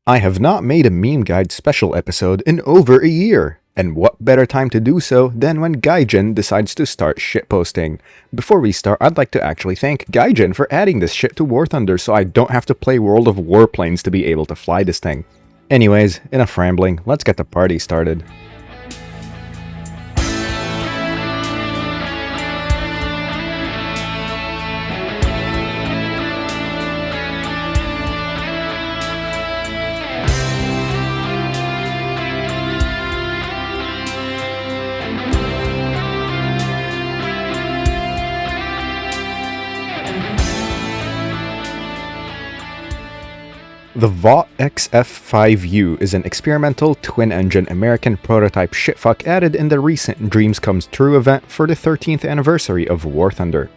I have not made a meme guide special episode in over a year, and what better time to do so than when Gaijin decides to start shitposting. Before we start, I'd like to actually thank Gaijin for adding this shit to War Thunder so I don't have to play World of Warplanes to be able to fly this thing. Anyways, enough rambling, let's get the party started. The VOT XF5U is an experimental twin-engine American prototype shitfuck added in the recent Dreams Comes True event for the 13th anniversary of War Thunder.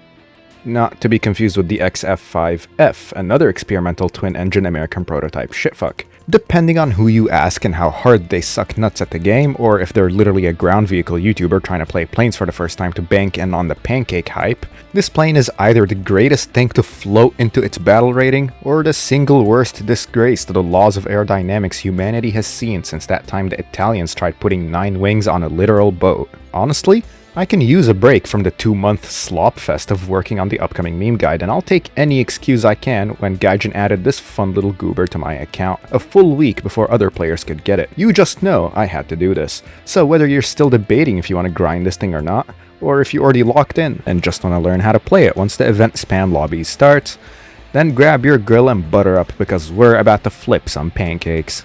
Not to be confused with the XF5F, another experimental twin-engine American prototype shitfuck. Depending on who you ask and how hard they suck nuts at the game, or if they're literally a ground vehicle YouTuber trying to play planes for the first time to bank in on the pancake hype, this plane is either the greatest thing to float into its battle rating, or the single worst disgrace to the laws of aerodynamics humanity has seen since that time the Italians tried putting 9 wings on a literal boat. Honestly, I can use a break from the 2-month slop fest of working on the upcoming meme guide, and I'll take any excuse I can when Gaijin added this fun little goober to my account a full week before other players could get it. You just know I had to do this. So whether you're still debating if you want to grind this thing or not, or if you already locked in and just want to learn how to play it once the event spam lobby starts, then grab your grill and butter up because we're about to flip some pancakes.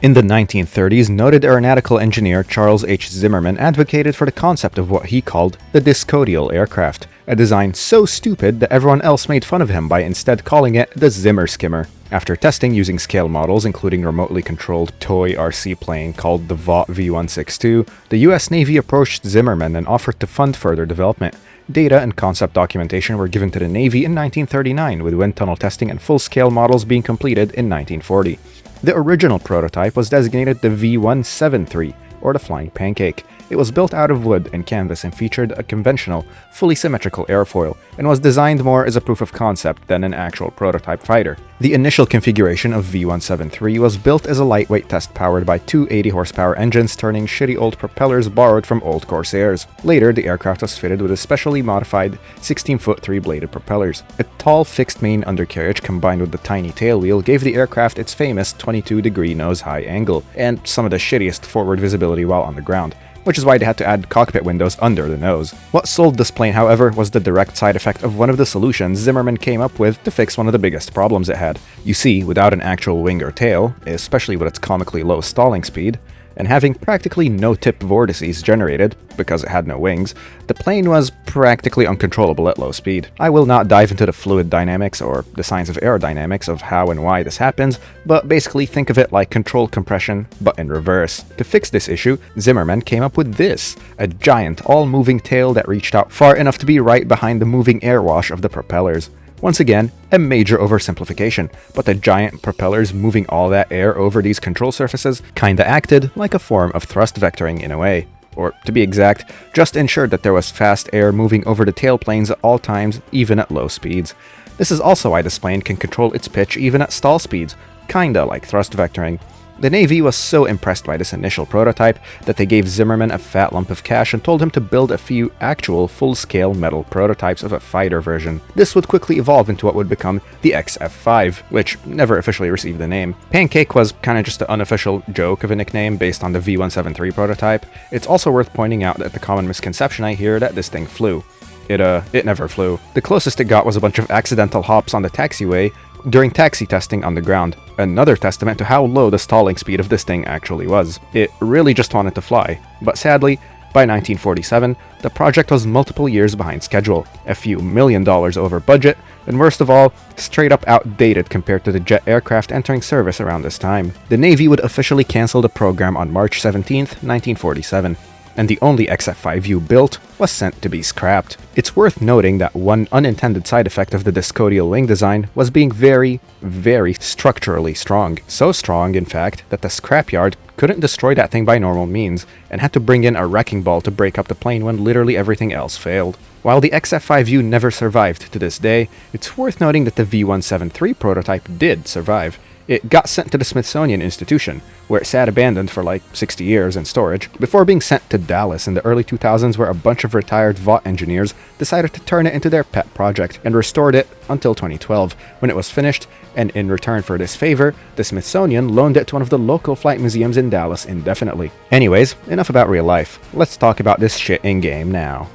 In the 1930s, noted aeronautical engineer Charles H. Zimmerman advocated for the concept of what he called the discodial aircraft, a design so stupid that everyone else made fun of him by instead calling it the Zimmer Skimmer. After testing using scale models, including remotely controlled toy RC plane called the VOT V162, the US Navy approached Zimmerman and offered to fund further development. Data and concept documentation were given to the Navy in 1939, with wind tunnel testing and full-scale models being completed in 1940. The original prototype was designated the V173, or the Flying Pancake. It was built out of wood and canvas and featured a conventional, fully symmetrical airfoil, and was designed more as a proof of concept than an actual prototype fighter. The initial configuration of V173 was built as a lightweight test powered by 2 80-horsepower engines turning shitty old propellers borrowed from old Corsairs. Later, the aircraft was fitted with a specially modified 16-foot 3-bladed propellers. A tall, fixed-main undercarriage combined with the tiny tailwheel gave the aircraft its famous 22-degree nose-high angle, and some of the shittiest forward visibility while on the ground, which is why they had to add cockpit windows under the nose. What sold this plane, however, was the direct side effect of one of the solutions Zimmerman came up with to fix one of the biggest problems it had. You see, without an actual wing or tail, especially with its comically low stalling speed, and having practically no tip vortices generated, because it had no wings, the plane was practically uncontrollable at low speed. I will not dive into the fluid dynamics or the science of aerodynamics of how and why this happens, but basically think of it like controlled compression, but in reverse. To fix this issue, Zimmerman came up with this, a giant, all-moving tail that reached out far enough to be right behind the moving airwash of the propellers. Once again, a major oversimplification, but the giant propellers moving all that air over these control surfaces kinda acted like a form of thrust vectoring in a way. Or, to be exact, just ensured that there was fast air moving over the tailplanes at all times, even at low speeds. This is also why this plane can control its pitch even at stall speeds, kinda like thrust vectoring. The Navy was so impressed by this initial prototype that they gave Zimmerman a fat lump of cash and told him to build a few actual full-scale metal prototypes of a fighter version. This would quickly evolve into what would become the XF5, which never officially received the name. Pancake was kinda just an unofficial joke of a nickname based on the V173 prototype. It's also worth pointing out that the common misconception I hear that this thing flew. It never flew. The closest it got was a bunch of accidental hops on the taxiway during taxi testing on the ground, another testament to how low the stalling speed of this thing actually was. It really just wanted to fly, but sadly, by 1947, the project was multiple years behind schedule, a few $1 million over budget, and worst of all, straight up outdated compared to the jet aircraft entering service around this time. The Navy would officially cancel the program on March 17, 1947. and the only XF5U built was sent to be scrapped. It's worth noting that one unintended side effect of the discodial wing design was being very, very structurally strong. So strong, in fact, that the scrapyard couldn't destroy that thing by normal means, and had to bring in a wrecking ball to break up the plane when literally everything else failed. While the XF5U never survived to this day, it's worth noting that the V173 prototype did survive. It got sent to the Smithsonian Institution, where it sat abandoned for like 60 years in storage, before being sent to Dallas in the early 2000s, where a bunch of retired Vought engineers decided to turn it into their pet project, and restored it until 2012, when it was finished, and in return for this favor, the Smithsonian loaned it to one of the local flight museums in Dallas indefinitely. Anyways, enough about real life. Let's talk about this shit in-game now.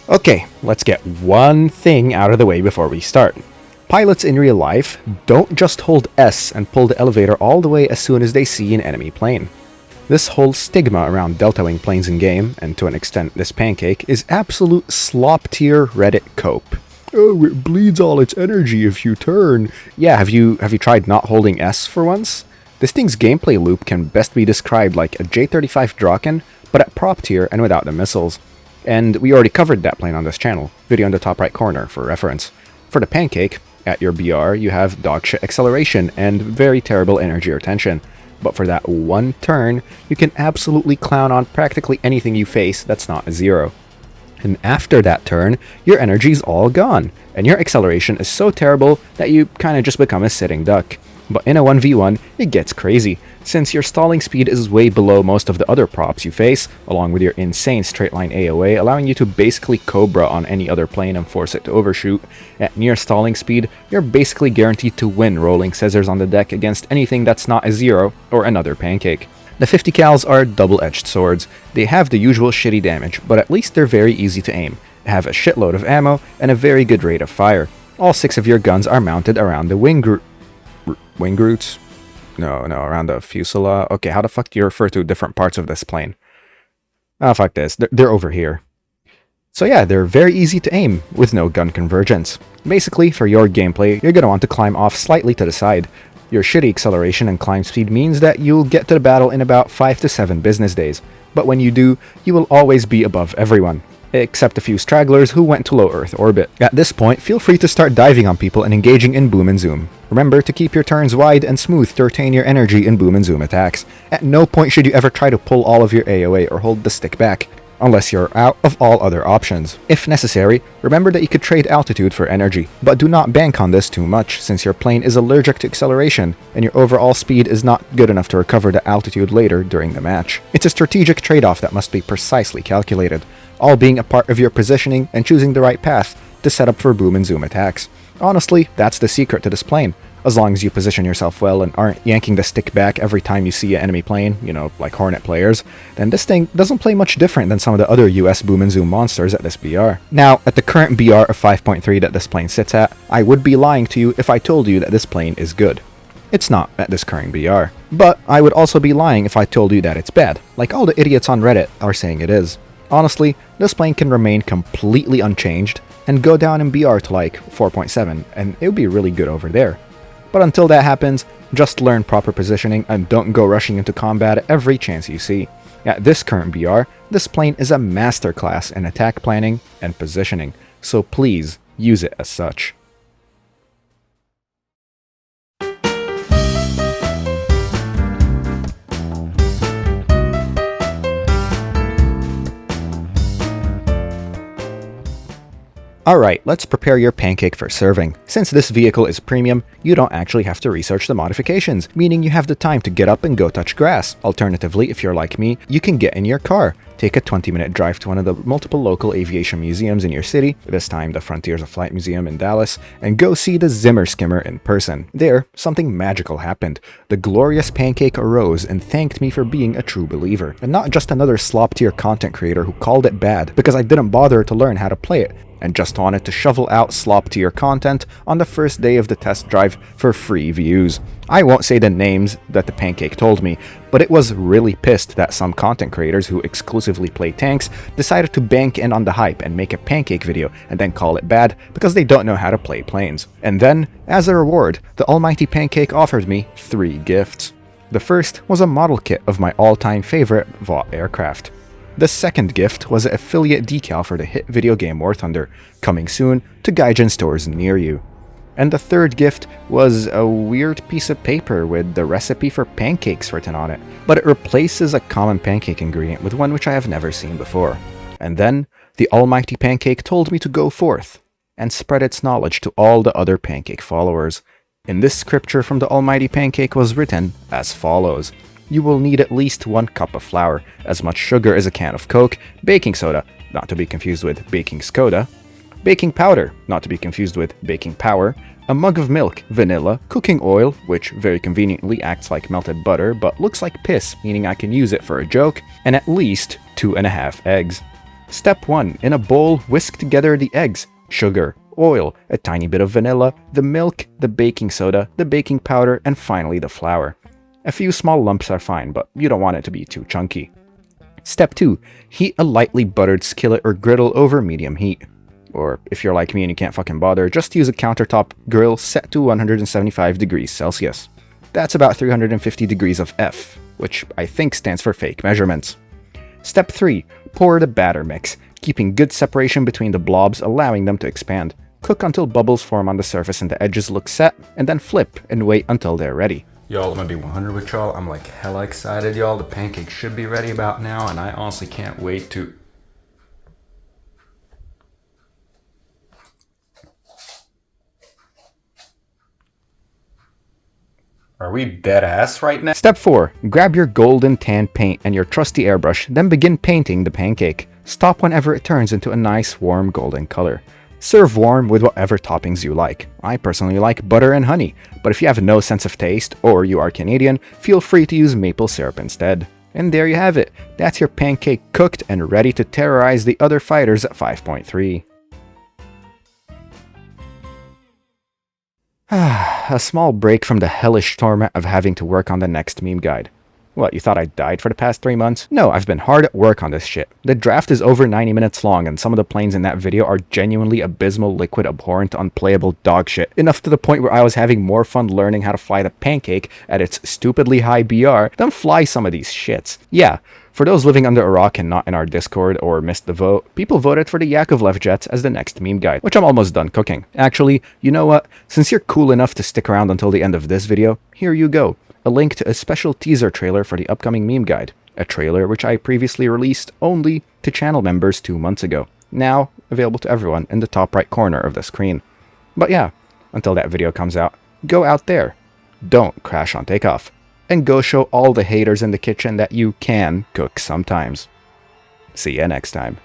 Okay, let's get one thing out of the way before we start. Pilots in real life don't just hold S and pull the elevator all the way as soon as they see an enemy plane. This whole stigma around delta wing planes in game, and to an extent this pancake, is absolute slop tier Reddit cope. Oh, it bleeds all its energy if you turn. Yeah, have you tried not holding S for once? This thing's gameplay loop can best be described like a J-35 Draken, but at prop tier and without the missiles. And we already covered that plane on this channel, video in the top right corner for reference. For the pancake, at your BR you have dogshit acceleration and very terrible energy retention. But for that one turn, you can absolutely clown on practically anything you face that's not a zero. And after that turn, your energy's all gone, and your acceleration is so terrible that you kinda just become a sitting duck. But in a 1v1, it gets crazy, since your stalling speed is way below most of the other props you face, along with your insane straight-line AOA, allowing you to basically Cobra on any other plane and force it to overshoot. At near stalling speed, you're basically guaranteed to win rolling scissors on the deck against anything that's not a zero or another pancake. The 50 cals are double-edged swords. They have the usual shitty damage, but at least they're very easy to aim, have a shitload of ammo, and a very good rate of fire. All 6 of your guns are mounted around the wing roots? No, around the fuselage. Okay, how the fuck do you refer to different parts of this plane? Oh, fuck this. They're over here. So yeah, they're very easy to aim, with no gun convergence. Basically, for your gameplay, you're gonna want to climb off slightly to the side. Your shitty acceleration and climb speed means that you'll get to the battle in about 5 to 7 business days. But when you do, you will always be above everyone, except a few stragglers who went to low Earth orbit. At this point, feel free to start diving on people and engaging in boom and zoom. Remember to keep your turns wide and smooth to retain your energy in boom and zoom attacks. At no point should you ever try to pull all of your AOA or hold the stick back, unless you're out of all other options. If necessary, remember that you could trade altitude for energy, but do not bank on this too much, since your plane is allergic to acceleration, and your overall speed is not good enough to recover the altitude later during the match. It's a strategic trade-off that must be precisely calculated, all being a part of your positioning and choosing the right path to set up for boom and zoom attacks. Honestly, that's the secret to this plane. As long as you position yourself well and aren't yanking the stick back every time you see an enemy plane, you know, like Hornet players, then this thing doesn't play much different than some of the other US boom and zoom monsters at this BR. Now, at the current BR of 5.3 that this plane sits at, I would be lying to you if I told you that this plane is good. It's not at this current BR. But I would also be lying if I told you that it's bad, like all the idiots on Reddit are saying it is. Honestly, this plane can remain completely unchanged and go down in BR to like 4.7, and it would be really good over there. But until that happens, just learn proper positioning and don't go rushing into combat every chance you see. At this current BR, this plane is a masterclass in attack planning and positioning, so please use it as such. Alright, let's prepare your pancake for serving. Since this vehicle is premium, you don't actually have to research the modifications, meaning you have the time to get up and go touch grass. Alternatively, if you're like me, you can get in your car, take a 20-minute drive to one of the multiple local aviation museums in your city, this time the Frontiers of Flight Museum in Dallas, and go see the Zimmer Skimmer in person. There, something magical happened. The glorious pancake arose and thanked me for being a true believer, and not just another slop-tier content creator who called it bad because I didn't bother to learn how to play it. and just wanted to shovel out slop-tier content on the first day of the test drive for free views. I won't say the names that the Pancake told me, but it was really pissed that some content creators who exclusively play tanks decided to bank in on the hype and make a Pancake video and then call it bad because they don't know how to play planes. And then, as a reward, the almighty Pancake offered me 3 gifts. The first was a model kit of my all-time favorite Vought aircraft. The second gift was an affiliate decal for the hit video game War Thunder, coming soon to Gaijin stores near you. And the third gift was a weird piece of paper with the recipe for pancakes written on it, but it replaces a common pancake ingredient with one which I have never seen before. And then, the almighty Pancake told me to go forth and spread its knowledge to all the other Pancake followers. In this scripture from the almighty Pancake was written as follows: you will need at least 1 cup of flour, as much sugar as a can of Coke, baking soda, not to be confused with baking skoda, baking powder, not to be confused with baking power, a mug of milk, vanilla, cooking oil, which very conveniently acts like melted butter but looks like piss, meaning I can use it for a joke, and at least 2.5 eggs. Step 1. In a bowl, whisk together the eggs, sugar, oil, a tiny bit of vanilla, the milk, the baking soda, the baking powder, and finally the flour. A few small lumps are fine, but you don't want it to be too chunky. Step 2. Heat a lightly buttered skillet or griddle over medium heat. Or if you're like me and you can't fucking bother, just use a countertop grill set to 175 degrees Celsius. That's about 350 degrees of F, which I think stands for fake measurements. Step 3. Pour the batter mix, keeping good separation between the blobs, allowing them to expand. Cook until bubbles form on the surface and the edges look set, and then flip and wait until they're ready. Y'all, I'm gonna be 100 with y'all. I'm like hella excited, y'all. The pancake should be ready about now, and I honestly can't wait to... Are we dead ass right now? Step 4. Grab your golden tan paint and your trusty airbrush, then begin painting the pancake. Stop whenever it turns into a nice warm golden color. Serve warm with whatever toppings you like. I personally like butter and honey, but if you have no sense of taste, or you are Canadian, feel free to use maple syrup instead. And there you have it. That's your pancake cooked and ready to terrorize the other fighters at 5.3. A small break from the hellish torment of having to work on the next meme guide. What, you thought I died for the past 3 months? No, I've been hard at work on this shit. The draft is over 90 minutes long, and some of the planes in that video are genuinely abysmal, liquid, abhorrent, unplayable dog shit. Enough to the point where I was having more fun learning how to fly the Pancake at its stupidly high BR than fly some of these shits. Yeah, for those living under a rock and not in our Discord or missed the vote, people voted for the Yakovlev jets as the next meme guide, which I'm almost done cooking. Actually, you know what? Since you're cool enough to stick around until the end of this video, here you go. A link to a special teaser trailer for the upcoming meme guide. A trailer which I previously released only to channel members 2 months ago. Now available to everyone in the top right corner of the screen. But yeah, until that video comes out, go out there. Don't crash on takeoff. And go show all the haters in the kitchen that you can cook sometimes. See ya next time.